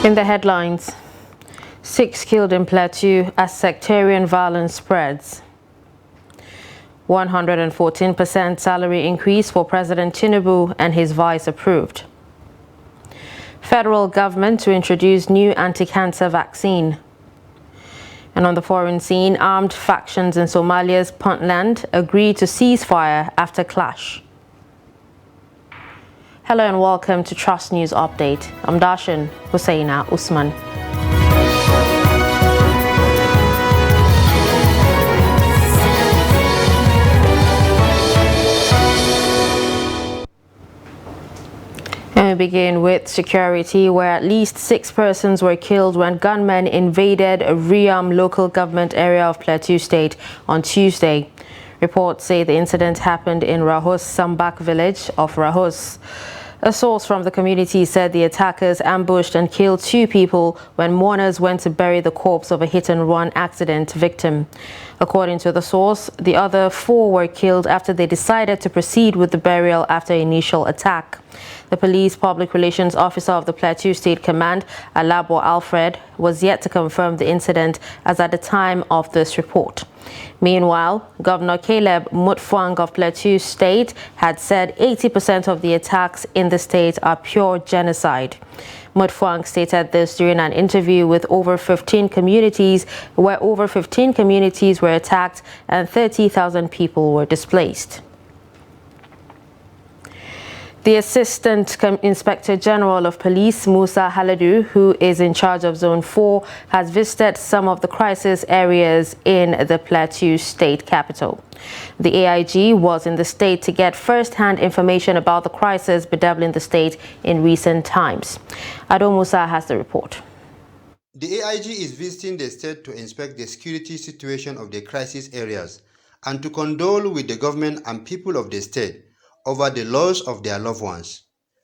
In the headlines, 6 killed in Plateau as sectarian violence spreads. 114% salary increase for President Tinubu and his vice approved. Federal government to introduce new anti-cancer vaccine. And on the foreign scene, armed factions in Somalia's Puntland agree to ceasefire after clash. Hello and welcome to Trust News Update. I'm Darshan Hussaina Usman. And we begin with security, where at least 6 persons were killed when gunmen invaded a Riam local government area of Plateau State on Tuesday. Reports say the incident happened in Rahos Sambak village of Rahos. A source from the community said the attackers ambushed and killed 2 people when mourners went to bury the corpse of a hit-and-run accident victim. According to the source, the other 4 were killed after they decided to proceed with the burial after initial attack. The police public relations officer of the Plateau State Command, Alabo Alfred, was yet to confirm the incident as at the time of this report. Meanwhile, Governor Caleb Mutfwang of Plateau State had said 80% of the attacks in the state are pure genocide. Mutfwang stated this during an interview with over 15 communities, where over 15 communities were attacked and 30,000 people were displaced. The Assistant Inspector General of Police, Musa Haladu, who is in charge of Zone 4, has visited some of the crisis areas in the Plateau State capital. The AIG was in the state to get first-hand information about the crisis bedeviling the state in recent times. Ado Musa has the report. The AIG is visiting the state to inspect the security situation of the crisis areas and to condole with the government and people of the state over the loss of their loved ones.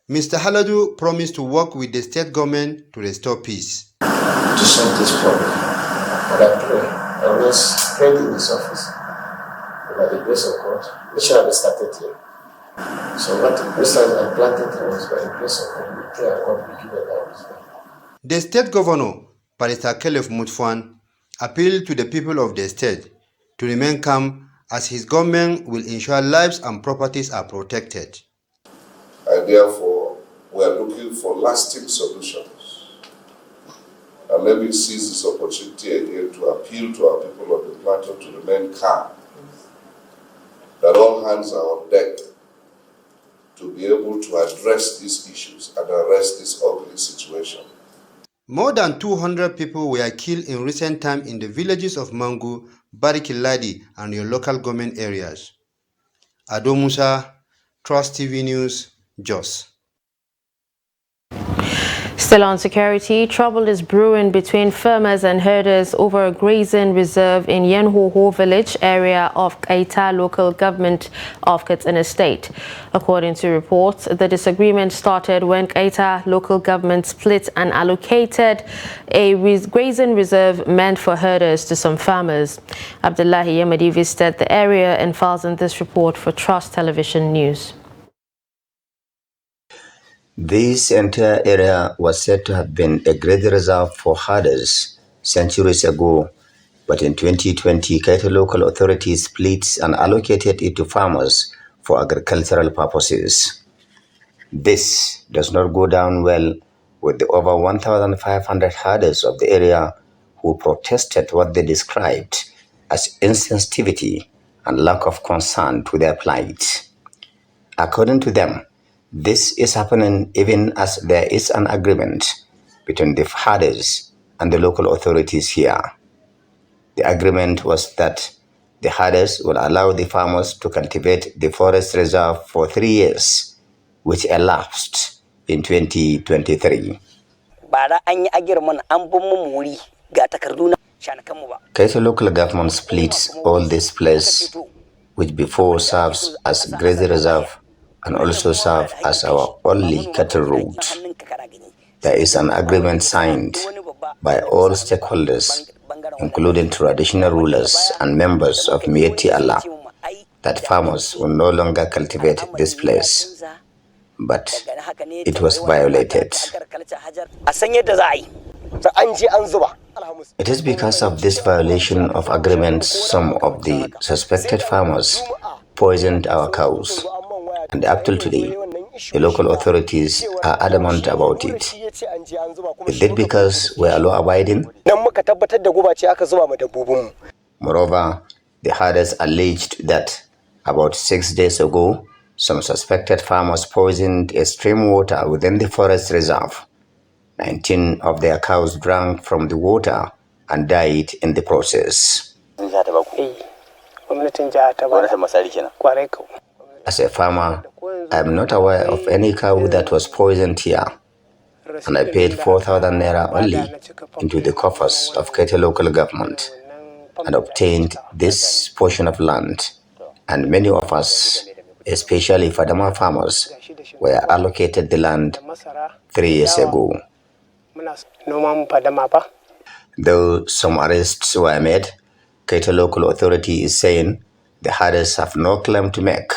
Mr. Haladu promised to work with the state government to restore peace. To solve this problem, but I pray, I was prayed in this office, by the grace of God, which I have started here. So what the grace I planted was by the grace of God, we pray and God will give it that wisdom. The state governor, Barrister Caleb Mutfwang, appealed to the people of the state to remain calm as his government will ensure lives and properties are protected. And therefore, we are looking for lasting solutions. And let me seize this opportunity again to appeal to our people of the plateau to remain calm, that all hands are on deck to be able to address these issues and arrest this ugly situation. More than 200 people were killed in recent time in the villages of Mangu, Barikiladi, and your local government areas. Ado Musa, Trust TV News, Jos. Still on security, trouble is brewing between farmers and herders over a grazing reserve in Yenhoho village area of Kaita local government of Katsina State. According to reports, the disagreement started when Kaita local government split and allocated a grazing reserve meant for herders to some farmers. Abdullahi Yamadi visited the area and files in this report for Trust Television News. This entire area was said to have been a great reserve for herders centuries ago, but in 2020, Kaita local authorities split and allocated it to farmers for agricultural purposes. This does not go down well with the over 1,500 herders of the area who protested what they described as insensitivity and lack of concern to their plight. According to them, this is happening even as there is an agreement between the herders and the local authorities here. The agreement was that the herders will allow the farmers to cultivate the forest reserve for 3 years, which elapsed in 2023. Kaita local government splits all this place, which before serves as grazing reserve and also serve as our only cattle route. There is an agreement signed by all stakeholders, including traditional rulers and members of Mieti Allah, that farmers will no longer cultivate this place. but it was violated. It is because of this violation of agreements some of the suspected farmers poisoned our cows, and up till today, the local authorities are adamant about it. Is it because we are law-abiding? Moreover, the herders alleged that about 6 days ago, some suspected farmers poisoned a stream water within the forest reserve. 19 of their cows drank from the water and died in the process. As a farmer, I am not aware of any cow that was poisoned here, and I paid 4,000 naira only into the coffers of Kete local government and obtained this portion of land, and many of us, especially Fadama farmers, were allocated the land 3 years ago. Though some arrests were made, Kete local authority is saying the herders have no claim to make,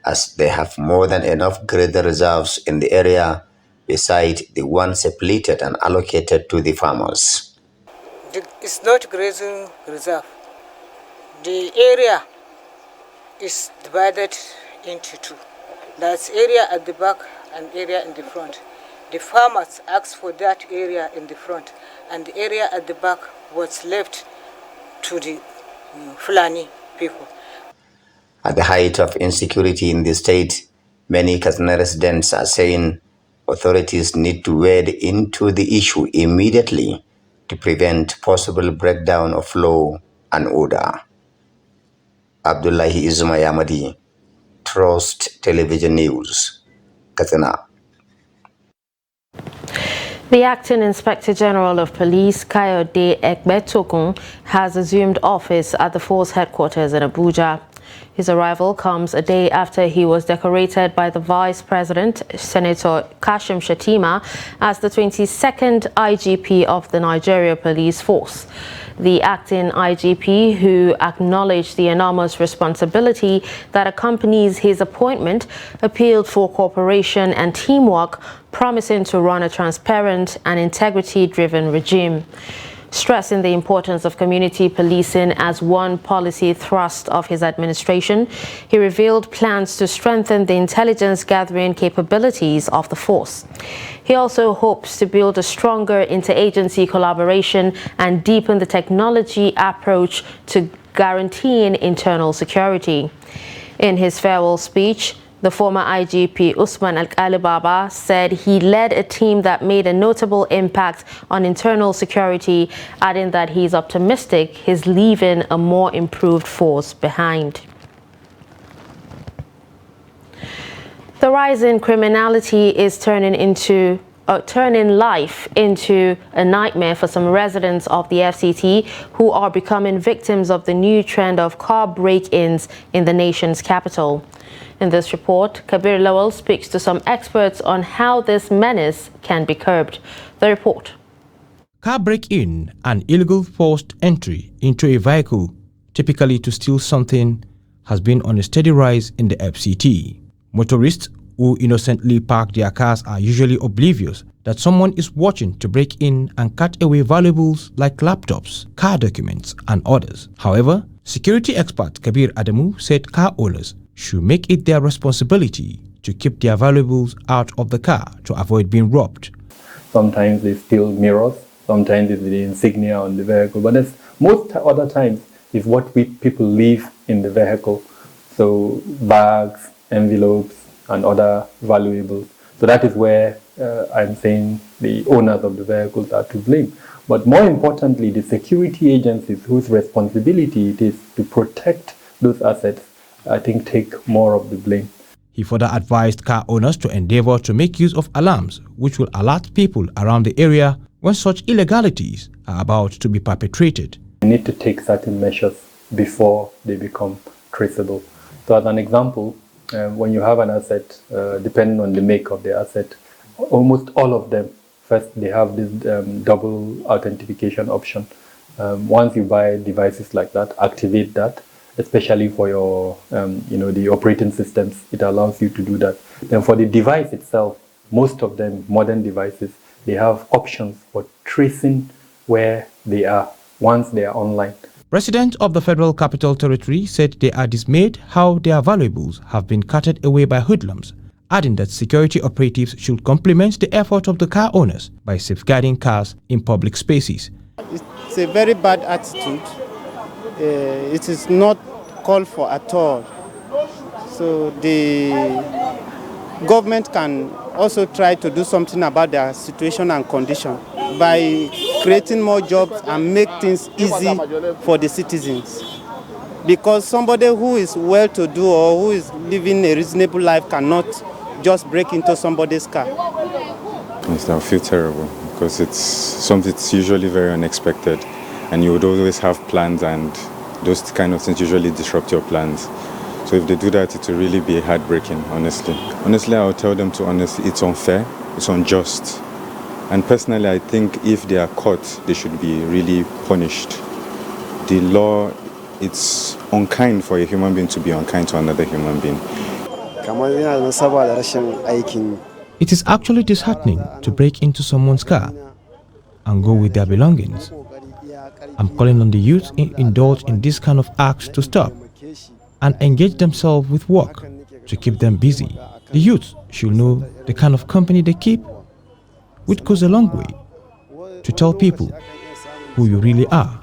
as they have more than enough grader reserves in the area beside the ones separated and allocated to the farmers. It's not grazing reserve. The area is divided into two. That's area at the back and area in the front. The farmers asked for that area in the front, and the area at the back was left to the Fulani people. At the height of insecurity in the state, many Katsina residents are saying authorities need to wade into the issue immediately to prevent possible breakdown of law and order. Abdullahi Izuma Yamadi, Trust Television News, Katsina. The Acting Inspector General of Police, Kayode Egbetokun, has assumed office at the force headquarters in Abuja. His arrival comes a day after he was decorated by the Vice President, Senator Kashim Shettima, as the 22nd IGP of the Nigeria Police Force. The acting IGP, who acknowledged the enormous responsibility that accompanies his appointment, appealed for cooperation and teamwork, promising to run a transparent and integrity-driven regime. Stressing the importance of community policing as one policy thrust of his administration, he revealed plans to strengthen the intelligence gathering capabilities of the force. He also hopes to build a stronger interagency collaboration and deepen the technology approach to guaranteeing internal security. In his farewell speech, the former IGP Usman Alkali Baba said he led a team that made a notable impact on internal security, adding that he's optimistic he's leaving a more improved force behind. The rise in criminality is turning life into a nightmare for some residents of the FCT who are becoming victims of the new trend of car break-ins in the nation's capital. In this report, Kabir Lawal speaks to some experts on how this menace can be curbed. The report. Car break-in and illegal forced entry into a vehicle, typically to steal something, has been on a steady rise in the FCT. Motorists who innocently park their cars are usually oblivious that someone is watching to break in and cut away valuables like laptops, car documents, and others. However, security expert Kabir Adamu said car owners should make it their responsibility to keep their valuables out of the car to avoid being robbed. Sometimes they steal mirrors, sometimes it's the insignia on the vehicle, but most other times is what people leave in the vehicle. So bags, envelopes, and other valuables. So that is where I'm saying the owners of the vehicles are to blame. But more importantly, the security agencies whose responsibility it is to protect those assets, I think, take more of the blame. He further advised car owners to endeavor to make use of alarms which will alert people around the area when such illegalities are about to be perpetrated. You need to take certain measures before they become traceable. So as an example, when you have an asset, depending on the make of the asset, almost all of them, first they have this double authentication option. Once you buy devices like that, activate that, especially for your, the operating systems. It allows you to do that. Then for the device itself, most of them, modern devices, they have options for tracing where they are once they are online. Residents of the Federal Capital Territory said they are dismayed how their valuables have been carted away by hoodlums, adding that security operatives should complement the effort of the car owners by safeguarding cars in public spaces. It's a very bad attitude. It is not called for at all. So the government can also try to do something about their situation and condition by creating more jobs and make things easy for the citizens. Because somebody who is well-to-do or who is living a reasonable life cannot just break into somebody's car. I feel terrible because it's something that's usually very unexpected, and you would always have plans, and those kind of things usually disrupt your plans. So if they do that, it will really be heartbreaking, honestly. Honestly, I would tell them to honestly, it's unfair, it's unjust. And personally, I think if they are caught, they should be really punished. The law, it's unkind for a human being to be unkind to another human being. It is actually disheartening to break into someone's car and go with their belongings. I'm calling on the youth who indulge in this kind of acts to stop and engage themselves with work to keep them busy. The youth should know the kind of company they keep, which goes a long way to tell people who you really are.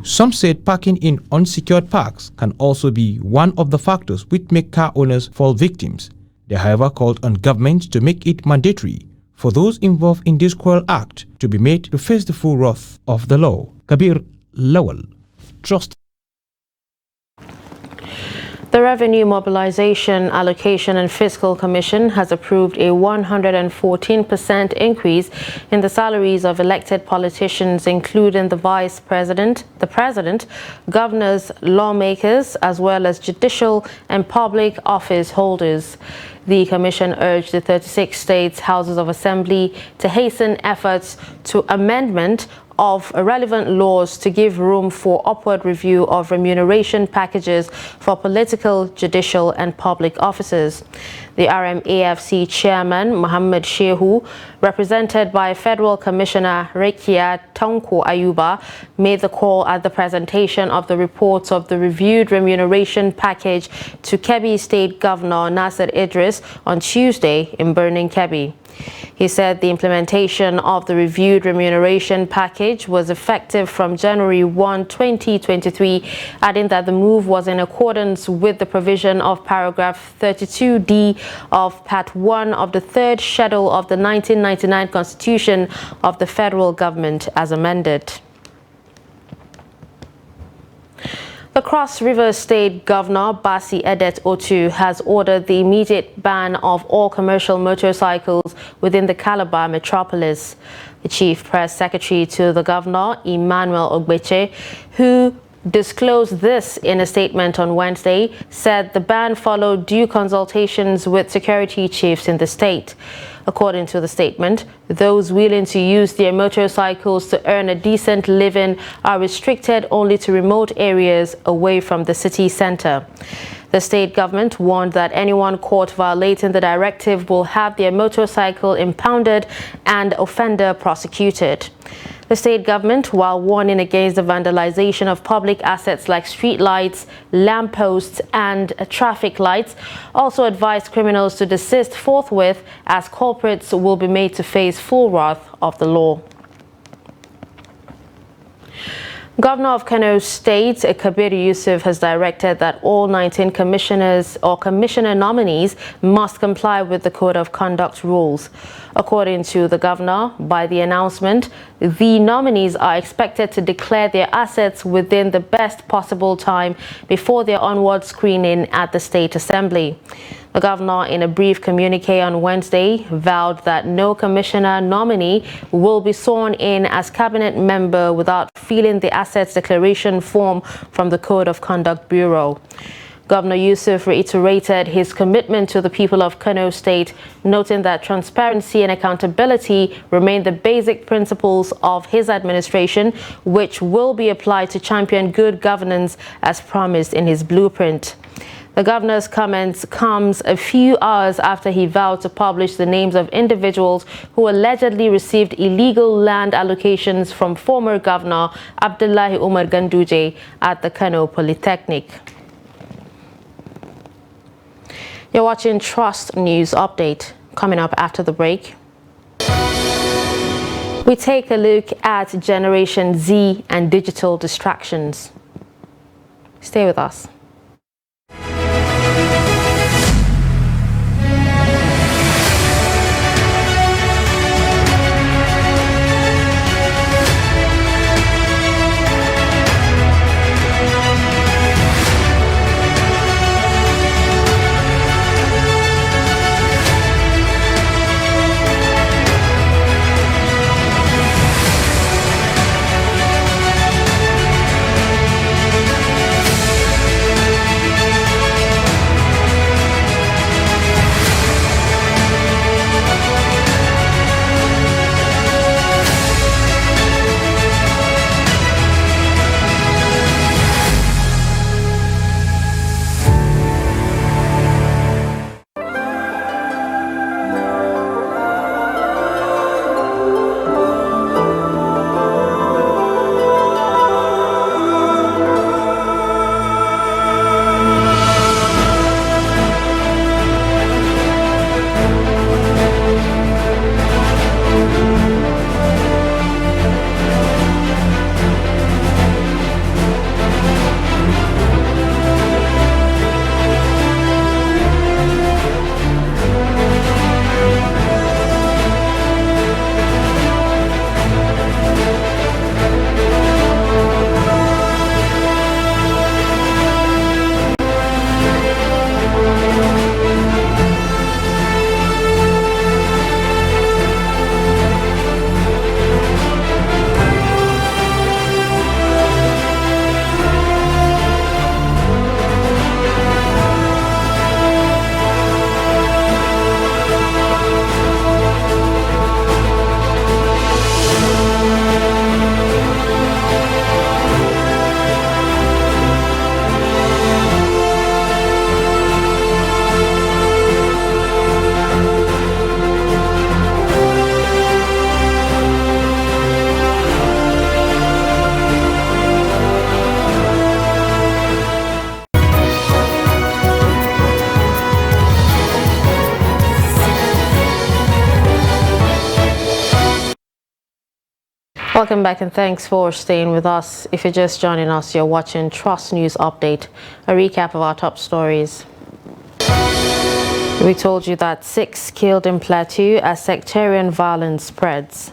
Some said parking in unsecured parks can also be one of the factors which make car owners fall victims. They, however, called on government to make it mandatory for those involved in this cruel act to be made to face the full wrath of the law. Kabir Lawal, Trust. The Revenue Mobilization, Allocation and Fiscal Commission has approved a 114% increase in the salaries of elected politicians, including the Vice President, the President, governors, lawmakers, as well as judicial and public office holders. The Commission urged the 36 states' Houses of Assembly to hasten efforts to amendment of relevant laws to give room for upward review of remuneration packages for political, judicial and public officers. The RMAFC chairman, Mohammed Shehu, represented by Federal Commissioner Rekia Tanko Ayuba, made the call at the presentation of the reports of the reviewed remuneration package to Kebbi State Governor Nasser Idris on Tuesday in Birnin Kebbi. He said the implementation of the reviewed remuneration package was effective from January 1, 2023, adding that the move was in accordance with the provision of paragraph 32D of Part 1 of the third schedule of the 1999 Constitution of the Federal Government as amended. The Cross River State Governor Basi Edet Otu has ordered the immediate ban of all commercial motorcycles within the Calabar metropolis. The Chief Press Secretary to the Governor, Emmanuel Ogbeche, who disclosed this in a statement on Wednesday, said the ban followed due consultations with security chiefs in the state. According to the statement, those willing to use their motorcycles to earn a decent living are restricted only to remote areas away from the city center. The state government warned that anyone caught violating the directive will have their motorcycle impounded and offender prosecuted. The state government, while warning against the vandalization of public assets like street lights, lampposts and traffic lights, also advised criminals to desist forthwith as culprits will be made to face full wrath of the law. Governor of Kano State, Kabir Yusuf, has directed that all 19 commissioners or commissioner nominees must comply with the Code of Conduct rules. According to the governor, by the announcement, the nominees are expected to declare their assets within the best possible time before their onward screening at the State Assembly. The governor, in a brief communique on Wednesday, vowed that no commissioner nominee will be sworn in as cabinet member without filling the assets declaration form from the Code of Conduct Bureau. Governor Yusuf reiterated his commitment to the people of Kano State, noting that transparency and accountability remain the basic principles of his administration, which will be applied to champion good governance as promised in his blueprint. The governor's comments comes a few hours after he vowed to publish the names of individuals who allegedly received illegal land allocations from former governor Abdullahi Umar Ganduje at the Kano Polytechnic. You're watching Trust News Update. Coming up after the break, we take a look at Generation Z and digital distractions. Stay with us. Welcome back and thanks for staying with us. If you're just joining us, you're watching Trust News Update, a recap of our top stories. We told you that 6 killed in Plateau as sectarian violence spreads.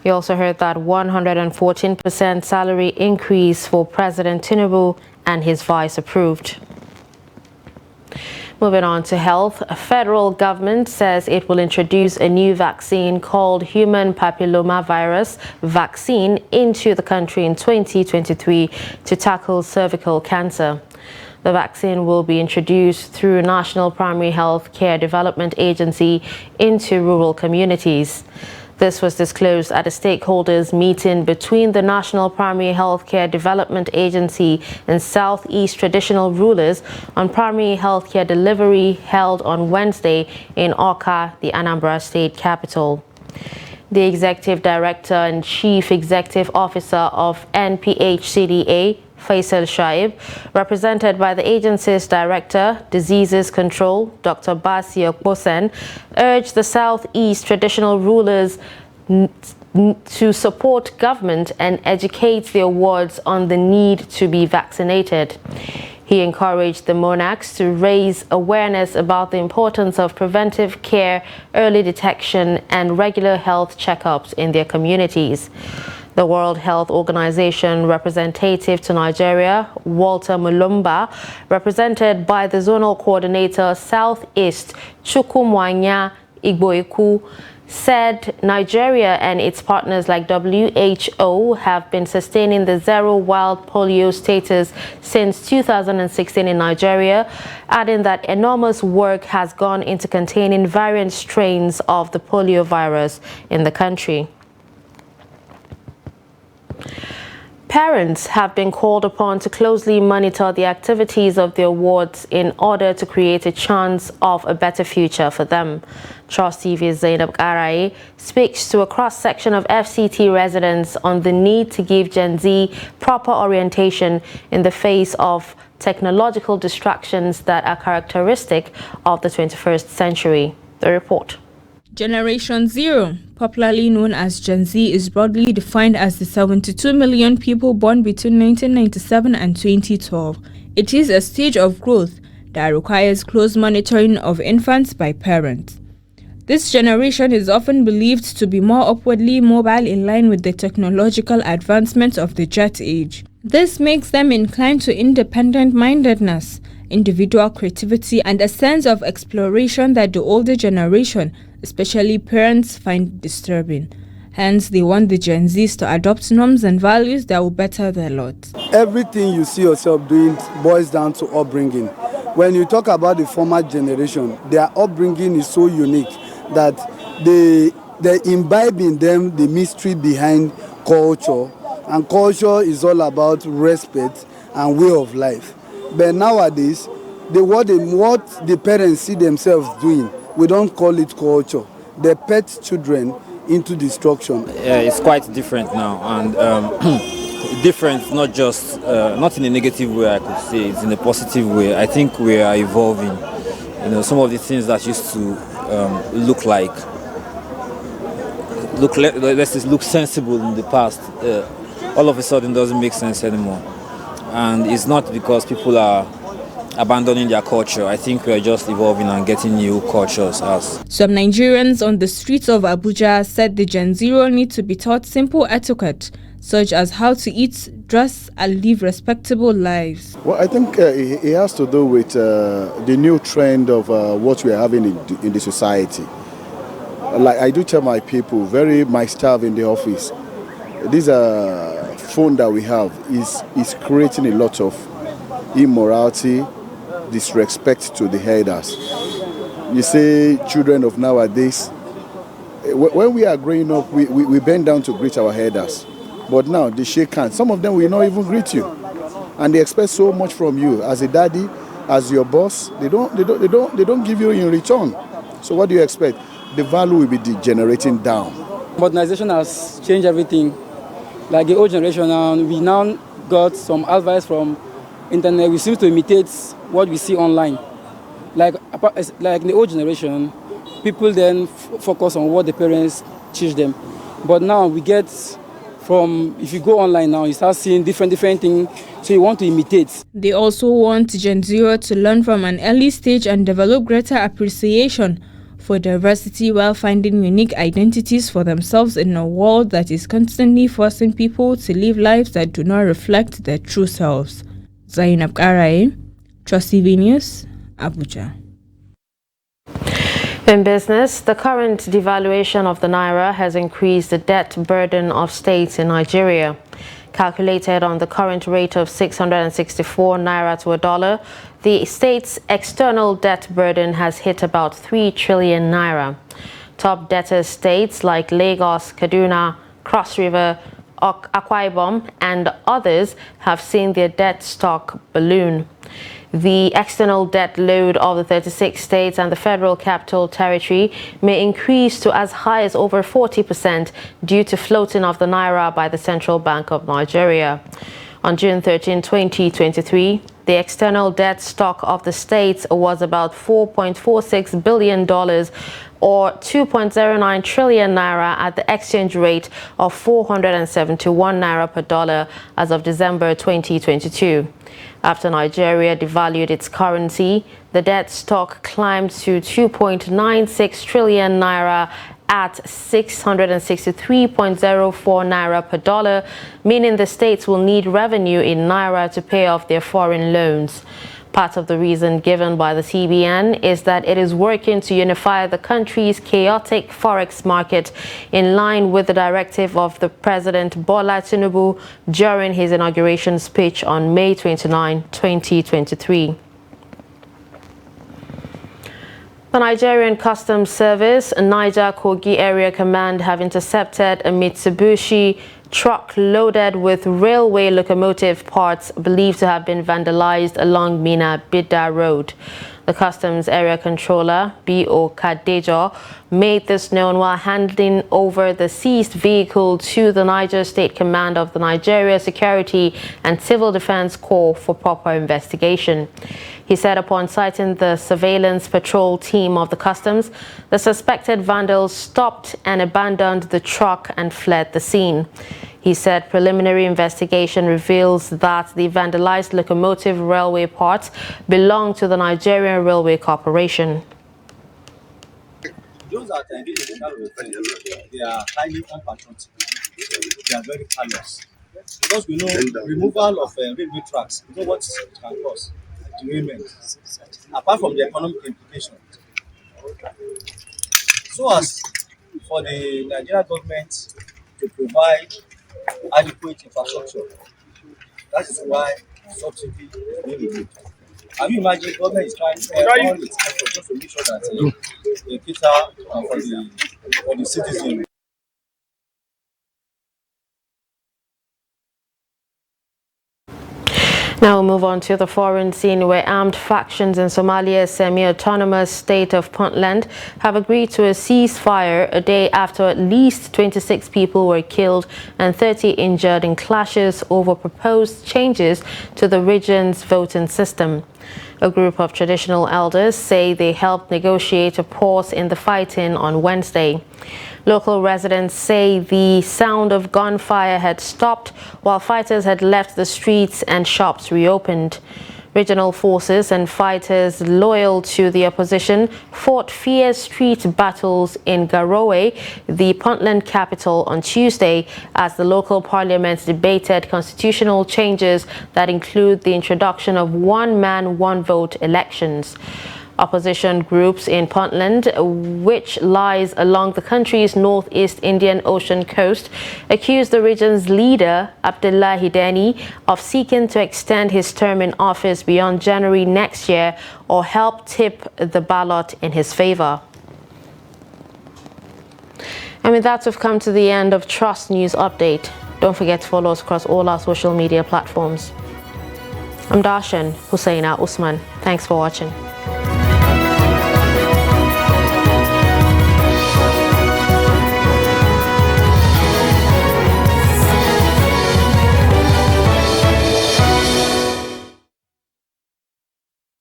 You also heard that 114% salary increase for President Tinubu and his vice approved. Moving on to health, a federal government says it will introduce a new vaccine called human papillomavirus vaccine into the country in 2023 to tackle cervical cancer. The vaccine will be introduced through National Primary Health Care Development Agency into rural communities. This was disclosed at a stakeholders meeting between the National Primary Health Care Development Agency and Southeast traditional rulers on primary health care delivery held on Wednesday in Awka, the Anambra State capital. The Executive Director and Chief Executive Officer of NPHCDA, Faisal Shaib, represented by the agency's Director, Diseases Control, Dr. Basi Okposen, urged the Southeast traditional rulers to support government and educate their wards on the need to be vaccinated. He encouraged the monarchs to raise awareness about the importance of preventive care, early detection, and regular health checkups in their communities. The World Health Organization representative to Nigeria, Walter Mulumba, represented by the Zonal Coordinator Southeast, Chukwumwanya Igboeku, said Nigeria and its partners like WHO have been sustaining the zero wild polio status since 2016 in Nigeria, adding that enormous work has gone into containing variant strains of the polio virus in the country. Parents have been called upon to closely monitor the activities of the awards in order to create a chance of a better future for them. Trust TV's Zainab Garai speaks to a cross-section of FCT residents on the need to give Gen Z proper orientation in the face of technological distractions that are characteristic of the 21st century. The report. Generation Zero, popularly known as Gen Z, is broadly defined as the 72 million people born between 1997 and 2012. It is a stage of growth that requires close monitoring of infants by parents. This generation is often believed to be more upwardly mobile in line with the technological advancements of the Jet Age. This makes them inclined to independent-mindedness, individual creativity, and a sense of exploration that the older generation, especially parents, find disturbing. Hence, they want the Gen Zs to adopt norms and values that will better their lot. Everything you see yourself doing boils down to upbringing. When you talk about the former generation, their upbringing is so unique that they imbibe in them the mystery behind culture, and culture is all about respect and way of life. But nowadays, what the parents see themselves doing, we don't call it culture. They pet children into destruction. It's quite different now, and different not just not in a negative way, I could say. It's in a positive way. I think we are evolving. You know, some of the things that used to look sensible in the past, all of a sudden doesn't make sense anymore. And it's not because people are abandoning their culture. I think we are just evolving and getting new cultures as. Some Nigerians on the streets of Abuja said the Gen Zero need to be taught simple etiquette, such as how to eat, dress, and live respectable lives. Well, I think it has to do with the new trend of what we are having in the society. Like I do tell my people, my staff in the office, this phone that we have is creating a lot of immorality, disrespect to the elders. You say children of nowadays, when we are growing up, we bend down to greet our elders. But now they shake hands. Some of them will not even greet you. And they expect so much from you as a daddy, as your boss. They don't give you in return. So what do you expect? The value will be degenerating down. Modernization has changed everything. Like the old generation now, we now got some advice from internet. We seem to imitate what we see online. Like in the old generation, people then focus on what the parents teach them. But now we get if you go online now, you start seeing different things, so you want to imitate. They also want Gen Zero to learn from an early stage and develop greater appreciation for diversity while finding unique identities for themselves in a world that is constantly forcing people to live lives that do not reflect their true selves. Zainab Garai, Trust TV News, Abuja. In business, the current devaluation of the Naira has increased the debt burden of states in Nigeria. Calculated on the current rate of 664 Naira to a dollar, the state's external debt burden has hit about 3 trillion Naira. Top debtor states like Lagos, Kaduna, Cross River, Akwa Ibom, and others have seen their debt stock balloon. The external debt load of the 36 states and the Federal Capital Territory may increase to as high as over 40% due to floating of the Naira by the Central Bank of Nigeria. On June 13, 2023, the external debt stock of the states was about $4.46 billion or 2.09 trillion Naira at the exchange rate of 471 Naira per dollar as of December 2022. After Nigeria devalued its currency, the debt stock climbed to 2.96 trillion Naira at 663.04 naira per dollar, meaning the states will need revenue in naira to pay off their foreign loans. Part of the reason given by the CBN is that it is working to unify the country's chaotic forex market in line with the directive of the President Bola Tinubu during his inauguration speech on May 29, 2023. The Nigerian Customs Service, Niger Kogi Area Command have intercepted a Mitsubishi truck loaded with railway locomotive parts believed to have been vandalized along Minna-Bida Road. The Customs Area Controller, B.O. Kadejo, made this known while handing over the seized vehicle to the Niger State Command of the Nigeria Security and Civil Defense Corps for proper investigation. He said upon sighting the surveillance patrol team of the Customs, the suspected vandals stopped and abandoned the truck and fled the scene. He said preliminary investigation reveals that the vandalized locomotive railway parts belong to the Nigerian Railway Corporation. Those that are engaged in that they are highly unpatriotic. They are very callous. Because we know removal of railway tracks, you know what it can cause? Derailment. Apart from the economic implications. So as for the Nigerian government to provide adequate infrastructure, that is why subsidy is being removed. Can you imagine government is trying all its efforts just to make sure that they cater for the citizen? Now we'll move on to the foreign scene, where armed factions in Somalia's semi-autonomous state of Puntland have agreed to a ceasefire a day after at least 26 people were killed and 30 injured in clashes over proposed changes to the region's voting system. A group of traditional elders say they helped negotiate a pause in the fighting on Wednesday. Local residents say the sound of gunfire had stopped while fighters had left the streets and shops reopened. Regional forces and fighters loyal to the opposition fought fierce street battles in Garowe, the Puntland capital, on Tuesday as the local parliament debated constitutional changes that include the introduction of one-man, one-vote elections. Opposition groups in Puntland, which lies along the country's northeast Indian Ocean coast, accused the region's leader, Abdullahi Deni, of seeking to extend his term in office beyond January next year or help tip the ballot in his favor. And with that, we've come to the end of Trust News Update. Don't forget to follow us across all our social media platforms. I'm Darshan Hussaina Usman. Thanks for watching.